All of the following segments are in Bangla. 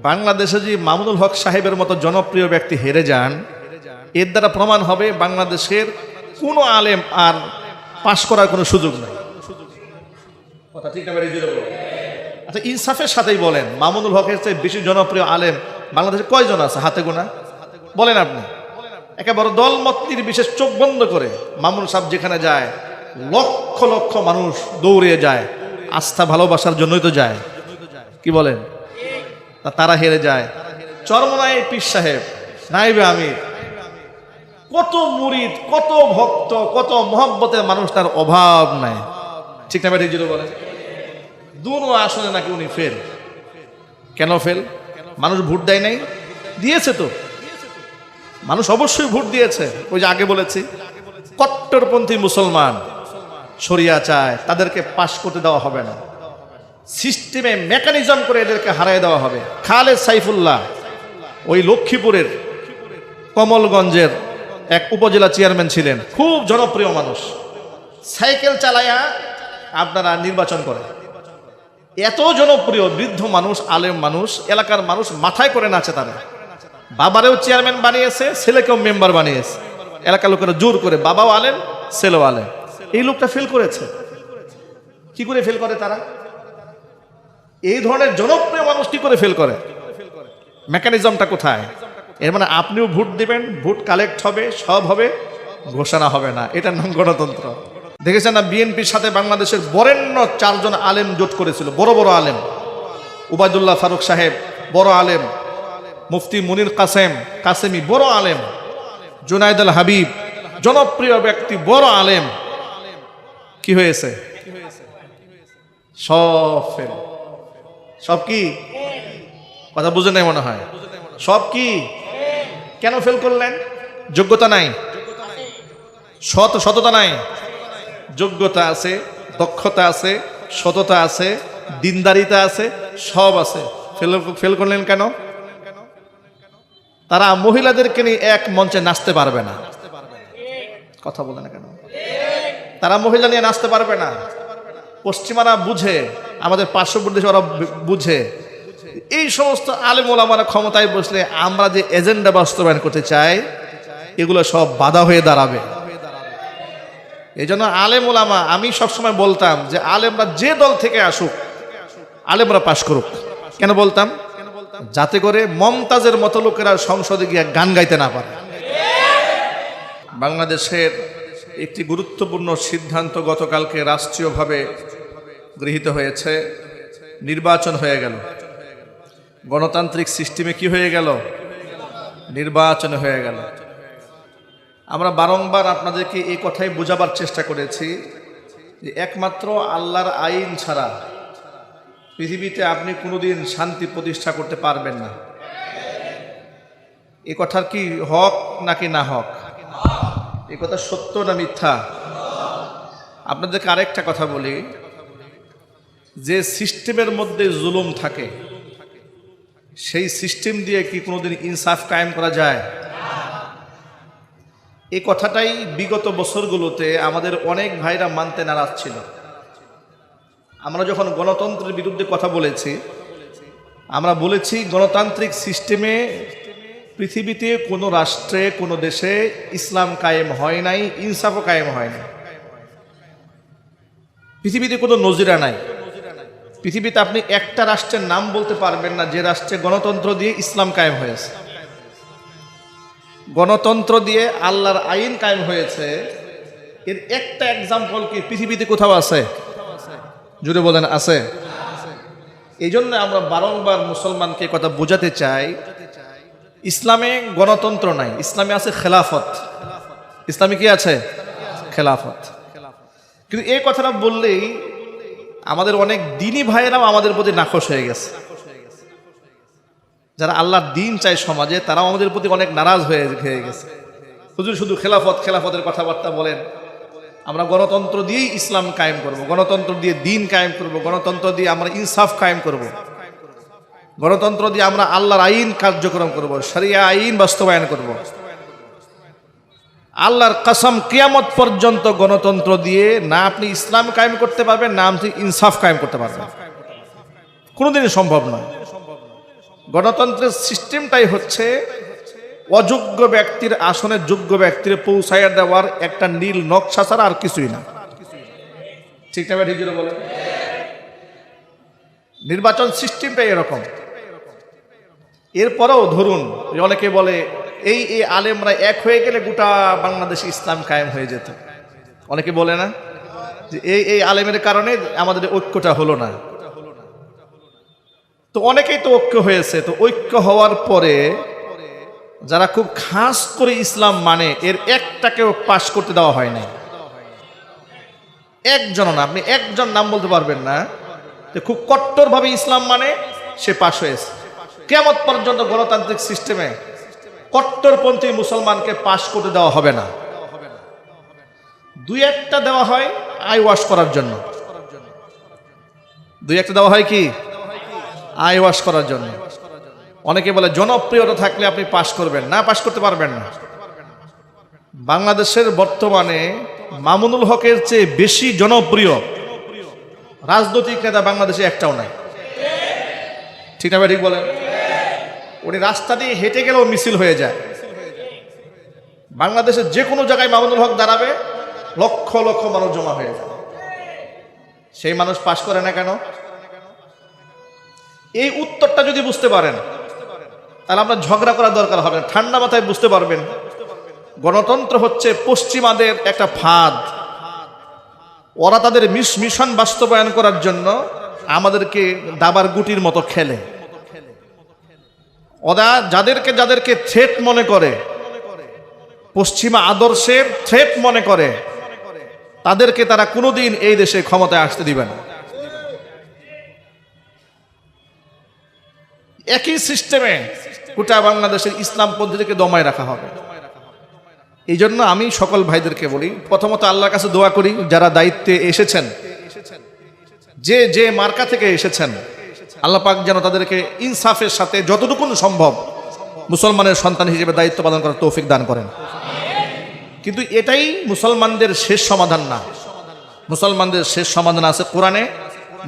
বাংলাদেশে যে মামুনুল হক সাহেবের মতো জনপ্রিয় ব্যক্তি হেরে যান, এর দ্বারা প্রমাণ হবে বাংলাদেশের কোনো আলেম আর পাশ করার কোনো সুযোগ নেই। কথা ঠিক না? আচ্ছা, ইনসাফের সাথেই বলেন, মামুনুল হকের চেয়ে বেশি জনপ্রিয় আলেম বাংলাদেশে কয়জন আছে হাতে গোনা? বলেন আপনি। একেবারে দলমত নির্বিশেষ চোখ বন্ধ করে মামুনুল সাহেব যেখানে যায় লক্ষ লক্ষ মানুষ দৌড়ে যায়, আস্থা ভালোবাসার জন্যই তো যায়। কি বলেন? তারা হেরে যায়। চরমনাই পীর সাহেব, নাইবে আমির, কত মুরিদ, কত ভক্ত, কত মহব্বতের মানুষ, তার অভাব নাই। ঠিক না বেঠিক? যেটা বলেন, দুনো আসনে নাকি উনি ফেল। কেন ফেল? মানুষ ভোট দেয় নাই? দিয়েছে তো, মানুষ অবশ্যই ভোট দিয়েছে। ওই যে আগে বলেছি, কট্টরপন্থী মুসলমান শরিয়া চায়, তাদেরকে পাশ করতে দেওয়া হবে না, সিস্টেমে মেকানিজম করে এদেরকে হারাই দেওয়া হবে। খালেদ সাইফুল্লাহ ওই লক্ষ্মীপুরের কমলগঞ্জের এক উপজেলা চেয়ারম্যান ছিলেন, খুব জনপ্রিয় মানুষ। সাইকেল চালায়া আপনারা নির্বাচন করেন, এত জনপ্রিয়, বৃদ্ধ মানুষ, আলেম মানুষ, এলাকার মানুষ মাথায় করে নাচে। তারা বাবারেও চেয়ারম্যান বানিয়েছে, ছেলেকেও মেম্বার বানিয়েছে। এলাকার লোকেরা জোর করে, বাবাও আলেম, ছেলেও আলেম। এই লোকটা ফেল করেছে। কি করে ফেল করে তারা? এই ধরনের জনপ্রিয় মানুষ কি করে ফেল করে? মেকানিজমটা কোথায়? এর মানে আপনিও ভোট দিবেন, ভোট কালেক্ট হবে, সব হবে, ঘোষণা হবে না। এটার নাম গণতন্ত্র। দেখেছেন না, বিএনপির সাথে বাংলাদেশের বরেণ্য 4 জন আলেম জোট করেছিল, বড় বড় আলেম। উবাইদুল্লাহ ফারুক সাহেব বড় আলেম, মুফতি মুনির কাসেমি বড় আলেম, জুনাইদ আল হাবিব জনপ্রিয় ব্যক্তি, বড় আলেম। কি হয়েছে? সব ফেল। সব কি? কথা বুঝে নাই মনে হয়। সব কি? কেন ফেল করলেন? যোগ্যতা নাই, সততা নাই। যোগ্যতা আছে, দক্ষতা আছে, সততা আছে, দিনদারিতা আছে, সব আছে। ফেল করলেন কেন? তারা মহিলাদেরকে নিয়ে এক মঞ্চে নাচতে পারবে না। কথা বলে না কেন? তারা মহিলা নিয়ে নাচতে পারবে না। পশ্চিমারা বুঝে, আমাদের পার্শ্ববর্তী দেশে ওরা বুঝে, এই সমস্ত আলেম ওলামারা ক্ষমতায় বসলে আমরা যে এজেন্ডা বাস্তবায়ন করতে চাই, এগুলো সব বাধা হয়ে দাঁড়াবে। এই জন্য আলেম ওলামা, আমি সবসময় বলতাম যে আলেমরা যে দল থেকে আসুক, আলেমরা পাশ করুক। কেন বলতাম? যাতে করে মমতাজের মতো লোকেরা সংসদে গিয়ে গান গাইতে না পারে। বাংলাদেশের একটি গুরুত্বপূর্ণ সিদ্ধান্ত গতকালকে রাষ্ট্রীয়ভাবে গৃহীত হয়েছে। নির্বাচন হয়ে গেল। গণতান্ত্রিক সিস্টেমে কি হয়ে গেল? নির্বাচন হয়ে গেল। আমরা বারংবার আপনাদেরকে এই কথাই বোঝাবার চেষ্টা করেছি যে একমাত্র আল্লাহর আইন ছাড়া পৃথিবীতে আপনি কোনোদিন শান্তি প্রতিষ্ঠা করতে পারবেন না। এই কথার কি হক নাকি না হক? এই কথা সত্য না মিথ্যা? আপনাদেরকে আরেকটা কথা বলি, যে সিস্টেমের মধ্যে জুলুম থাকে, সেই সিস্টেম দিয়ে কি কোনোদিন ইনসাফ কায়েম করা যায়? এই কথাটাই বিগত বছরগুলোতে আমাদের অনেক ভাইরা মানতে নারাজ ছিল। আমরা যখন গণতন্ত্রের বিরুদ্ধে কথা বলেছি, আমরা বলেছি গণতান্ত্রিক সিস্টেমে পৃথিবীতে কোনো রাষ্ট্রে, কোনো দেশে ইসলাম কায়েম হয় নাই, ইনসাফও কায়েম হয় নাই। পৃথিবীতে কোনো নজিরা নাই। পৃথিবীতে আপনি একটা রাষ্ট্রের নাম বলতে পারবেন না যে রাষ্ট্রে গণতন্ত্র দিয়ে ইসলাম কায়েম হয়েছে, গণতন্ত্র দিয়ে আল্লাহর আইন কায়েম হয়েছে। এর একটা এক্সাম্পল কি পৃথিবীতে কোথাও আছে? জুড়ে বলেন, আছে? এই জন্য আমরা বারংবার মুসলমানকে কথা বোঝাতে চাই, ইসলামে গণতন্ত্র নাই, ইসলামে আছে খেলাফত। ইসলামে কি আছে? খেলাফত। কিন্তু এই কথাটা বললেই আমাদের অনেক দিনী ভাইয়েরাও আমাদের প্রতি নাখোশ হয়ে গেছে। যারা আল্লাহর দিন চায় সমাজে, তারাও আমাদের প্রতি অনেক নারাজ হয়ে গেছে। হুজুর শুধু খেলাফত খেলাফতের কথাবার্তা বলেন, আমরা গণতন্ত্র দিয়েই ইসলাম কায়েম করব, গণতন্ত্র দিয়ে দিন কায়েম করব, গণতন্ত্র দিয়ে আমরা ইনসাফ কায়েম করব, গণতন্ত্র দিয়ে আমরা আল্লাহর আইন কার্যক্রম করব, শরিয়া আইন বাস্তবায়ন করব। আল্লাহর কসম, কিয়ামত পর্যন্ত গণতন্ত্র দিয়ে না আপনি ইসলাম কায়েম করতে পারবেন, না আপনি ইনসাফ কায়েম করতে পারবেন। কোনোদিনই সম্ভব নয়। গণতন্ত্রের সিস্টেমটাই হচ্ছে অযোগ্য ব্যক্তির আসনে যোগ্য ব্যক্তির পৌঁছাইয়া দেওয়ার একটা নীল নকশা ছাড়া আর কিছুই না। ঠিক না? ঠিক বলে নির্বাচন সিস্টেমটাই এরকম। এরপরেও ধরুন অনেকে বলে এই আলেমরা এক হয়ে গেলে গোটা বাংলাদেশে ইসলাম কায়েম হয়ে যেত। অনেকে বলে না যে এই আলেমের কারণে আমাদের ঐক্যটা হলো না। তো অনেকেই তো ঐক্য হয়েছে, তো ঐক্য হওয়ার পরে যারা খুব খাস করে ইসলাম মানে এর একটাকেও পাশ করতে দেওয়া হয় নাই। একজন না, আপনি একজন নাম বলতে পারবেন না যে খুব কট্টরভাবে ইসলাম মানে সে পাশ হয়েছে। কিয়ামত পর্যন্ত গণতান্ত্রিক সিস্টেমে কট্টরপন্থী মুসলমানকে পাশ করতে দেওয়া হবে না। দুই একটা দেওয়া হয় আই ওয়াশ করার জন্য, দুই একটা দেওয়া হয় কি আই ওয়াশ করার জন্য। অনেকে বলে জনপ্রিয়তা থাকলে আপনি পাশ করবেন না, পাশ করতে পারবেন না। বাংলাদেশের বর্তমানে মামুনুল হকের চেয়ে বেশি জনপ্রিয় রাজনৈতিক নেতা বাংলাদেশে একটাও নাই। ঠিক না? ঠিক বলেন। উনি রাস্তা দিয়ে হেঁটে গেলেও মিছিল হয়ে যায়। বাংলাদেশের যে কোনো জায়গায় মামুনুল হক দাঁড়াবে লক্ষ লক্ষ মানুষ জমা হয়ে যায়। সেই মানুষ পাশ করে না কেন? এই উত্তরটা যদি বুঝতে পারেন তাহলে আপনার ঝগড়া করার দরকার হবে না। ঠান্ডা মাথায় বুঝতে পারবেন গণতন্ত্র হচ্ছে পশ্চিমাদের একটা ফাঁদ। ওরা তাদের মিশন বাস্তবায়ন করার জন্য আমাদেরকে দাবার গুটির মতো খেলে। ওরা যাদেরকে থ্রেট মনে করে, পশ্চিমা আদর্শের থ্রেট মনে করে, তাদেরকে তারা কোনোদিন এই দেশে ক্ষমতায় আসতে দিবে না। একই সিস্টেমে গোটা বাংলাদেশের ইসলামপন্থীদেরকে দমায় রাখা হবে। এই জন্য আমি সকল ভাইদেরকে বলি, প্রথমত আল্লাহর কাছে দোয়া করি যারা দায়িত্বে এসেছেন, যে মার্কা থেকে এসেছেন, আল্লাহ পাক যেন তাদেরকে ইনসাফের সাথে যতটুকু সম্ভব মুসলমানের সন্তান হিসেবে দায়িত্ব পালন করার তৌফিক দান করেন। কিন্তু এটাই মুসলমানদের শেষ সমাধান না। মুসলমানদের শেষ সমাধান আছে কোরআনে,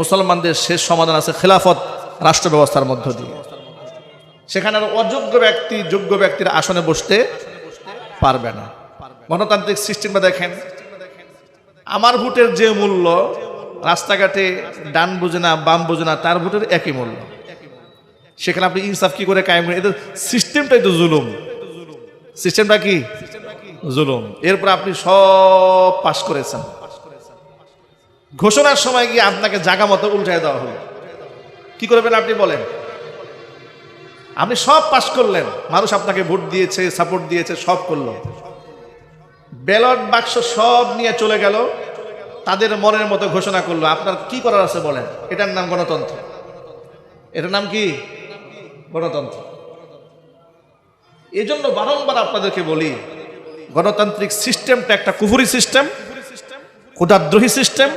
মুসলমানদের শেষ সমাধান আছে খেলাফত রাষ্ট্র ব্যবস্থার মধ্য দিয়ে। সেখানে আর অযোগ্য ব্যক্তি যোগ্য ব্যক্তির আসনে বসতে পারবে না। গণতান্ত্রিক সিস্টেমটা দেখেন, আমার ভোটের যে মূল্য রাস্তাঘাটে ডান বুঝে না বাম বুঝে না তার ভোটের একই মূল্য। সেখানে আপনি ইনসাফ কি করে কায়েম করেন? এদের সিস্টেমটাই তো জুলুম। সিস্টেমটা কি জুলুম। এরপর আপনি সব পাশ করেছেন, ঘোষণার সময় গিয়ে আপনাকে জায়গা মতো উল্টায় দেওয়া হলো। কি করবেন আপনি বলেন? আপনি সব পাশ করলেন, মানুষ আপনাকে ভোট দিয়েছে, সাপোর্ট দিয়েছে, সব করলো, ব্যালট বাক্স সব নিয়ে চলে গেল, তাদের মনের মতো ঘোষণা করলো। আপনার কি করার আছে বলেন? এটার নাম গণতন্ত্র। এটার নাম কি গণতন্ত্র। এই জন্য বারংবার আপনাদেরকে বলি, গণতান্ত্রিক সিস্টেমটা একটা কুফরি সিস্টেম, খোদাদ্রোহী সিস্টেম।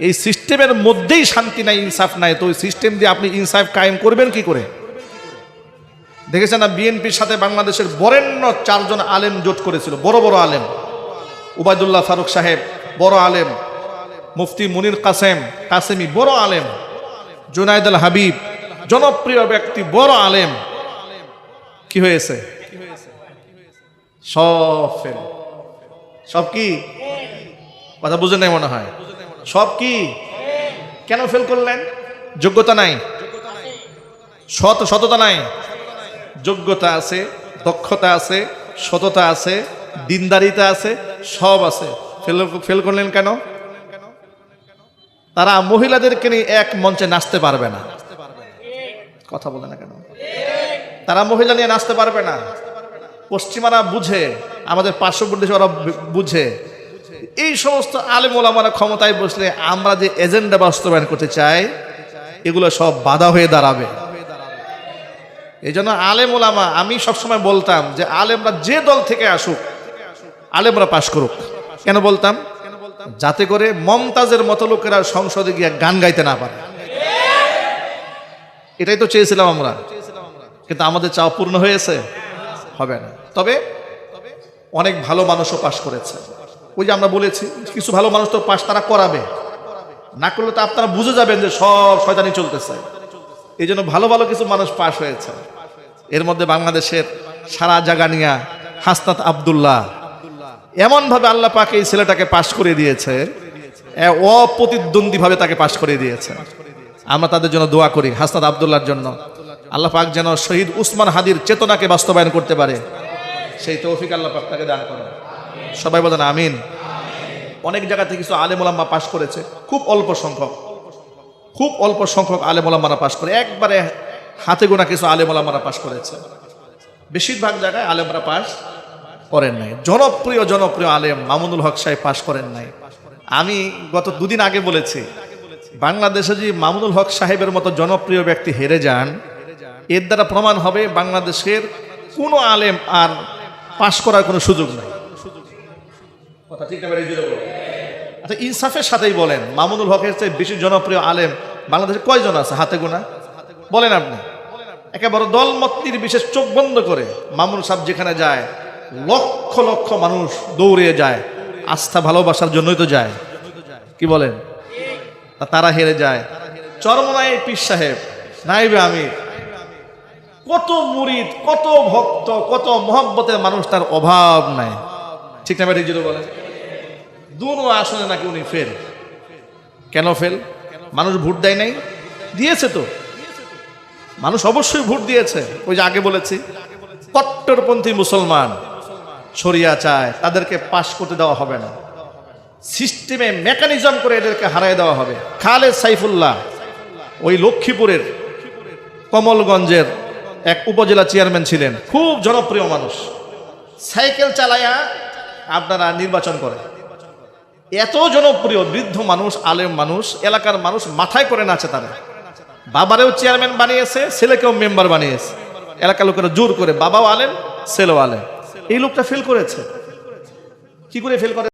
এই সিস্টেমের মধ্যেই শান্তি নাই, ইনসাফ নাই। তো ওই সিস্টেম দিয়ে আপনি ইনসাফ কায়েম করবেন কি করে? দেখেছেন না, বিএনপির সাথে বাংলাদেশের বরেণ্য 4 জন আলেম জোট করেছিল, বড় বড় আলেম। উবায়দুল্লাহ ফারুক সাহেব বড় আলেম, মুফতি মুনির কাসেমি বড় আলেম, জুনায়েদ আল হাবিব জনপ্রিয় ব্যক্তি বড় আলেম। কি হয়েছে? সব ফেল। সব কি কথা বুঝে নেই মনে হয়? সব কি কেন ফেল করলেন? যোগ্যতা নাই, সততা নাই। যোগ্যতা আছে, দক্ষতা আছে, সততা আছে, দিনদারিতা আছে, সব আছে। ফেল করলেন কেন? তারা মহিলাদেরকে নিয়ে এক মঞ্চে নাচতে পারবে না। কথা বলে না কেন? তারা মহিলা নিয়ে নাচতে পারবে না। পশ্চিমারা বুঝে, আমাদের পার্শ্ববর্তী দেশে ওরা বুঝে। এই সমস্ত আলেম ওলামারা ক্ষমতায় বসলে আমরা যে এজেন্ডা বাস্তবায়ন করতে চাই এগুলো সব বাধা হয়ে দাঁড়াবে। এই জন্য আলেম ওলামা, আমি সবসময় বলতাম যে আলেমরা যে দল থেকে আসুক আলেমরা পাশ করুক। কেন বলতাম? যাতে করে মমতাজের মতো লোকেরা সংসদে গিয়ে গান গাইতে না পারে। এটাই তো চেয়েছিলাম আমরা, কিন্তু আমাদের চাওয়া পূর্ণ হয়েছে? হবে না। তবে অনেক ভালো মানুষও পাশ করেছে। ওই যে আমরা বলেছি কিছু ভালো মানুষ তো পাশ তারা করাবে, না করলে তো আপনারা বুঝে যাবেন যে সব শয়তানি চলতেছে। এই জন্য ভালো ভালো কিছু মানুষ পাশ হয়েছে। এর মধ্যে বাংলাদেশের সারা জাগানিয়া হাসনাত আব্দুল্লাহ, এমন ভাবে আল্লাহ পাক এই ছেলেটাকে পাশ করে দিয়েছে, অপ্রতিদ্বন্দ্বী ভাবে তাকে পাশ করে দিয়েছে। আমরা তাদের জন্য দোয়া করি, হাসনাত আব্দুল্লাহর জন্য আল্লাহ পাক যেন শহীদ উসমান হাদির চেতনাকে বাস্তবায়ন করতে পারে, সেই তৌফিক আল্লাহ পাক তাকে দান করেন। সবাই বলেন আমিন। অনেক জায়গা থেকে কিছু আলেম ওলামা পাশ করেছে, খুব অল্প সংখ্যক আলেম ওলামারা পাশ করে, একবারে হাতে গোনা কিছু আলেম ওলামারা পাশ করেছে। বেশিরভাগ জায়গায় আলেমরা পাশ করেন নাই। জনপ্রিয় আলেম মামুনুল হক সাহেব পাশ করেন নাই। আমি গত দুদিন আগে বলেছি, বাংলাদেশে যদি মামুনুল হক সাহেবের মতো জনপ্রিয় ব্যক্তি হেরে যান, এর দ্বারা প্রমাণ হবে বাংলাদেশের কোনো আলেম আর পাশ করার কোনো সুযোগ নাই। কথা ঠিক না? আচ্ছা, ইনসাফের সাথেই বলেন, মামুনুল হকের চেয়ে বেশি জনপ্রিয় আলেম বাংলাদেশে কয়জন আছে হাতে গোনা? বলেন আপনি। একেবারে দলমত বিশেষ চোখ বন্ধ করে মামুনুল সাহেব যেখানে যায় লক্ষ লক্ষ মানুষ দৌড়ে যায়, আস্থা ভালোবাসার জন্যই তো যায়। কি বলেন? তারা হেরে যায়। চরমনাই পীর সাহেব, নাইবে আমির, কত মুরিদ, কত ভক্ত, কত মহব্বতের মানুষ, তার অভাব নাই। ঠিক না বেটি? যেটা বলেন দুনো আসনে নাকি উনি ফেল। কেন ফেল? মানুষ ভোট দেয় নাই? দিয়েছে তো, মানুষ অবশ্যই ভোট দিয়েছে। ওই যে আগে বলেছি, কট্টরপন্থী মুসলমান শরিয়া চায়, তাদেরকে পাশ করতে দেওয়া হবে না, সিস্টেমে মেকানিজম করে এদেরকে হারাই দেওয়া হবে। খালেদ সাইফুল্লাহ ওই লক্ষ্মীপুরের কমলগঞ্জের এক উপজেলা চেয়ারম্যান ছিলেন, খুব জনপ্রিয় মানুষ, সাইকেল চালায়া আপনারা নির্বাচন করে। এত জনপ্রিয় বৃদ্ধ মানুষ, আলেম মানুষ, এলাকার মানুষ মাথায় করে নাচে। তারা বাবারেও চেয়ারম্যান বানিয়েছে, ছেলেকেও মেম্বার বানিয়েছে। এলাকার লোকেরা জোর করে, বাবাও আলেম ছেলেও আলেম। এই লোকটা ফেল করেছে। কি করে ফেল করে?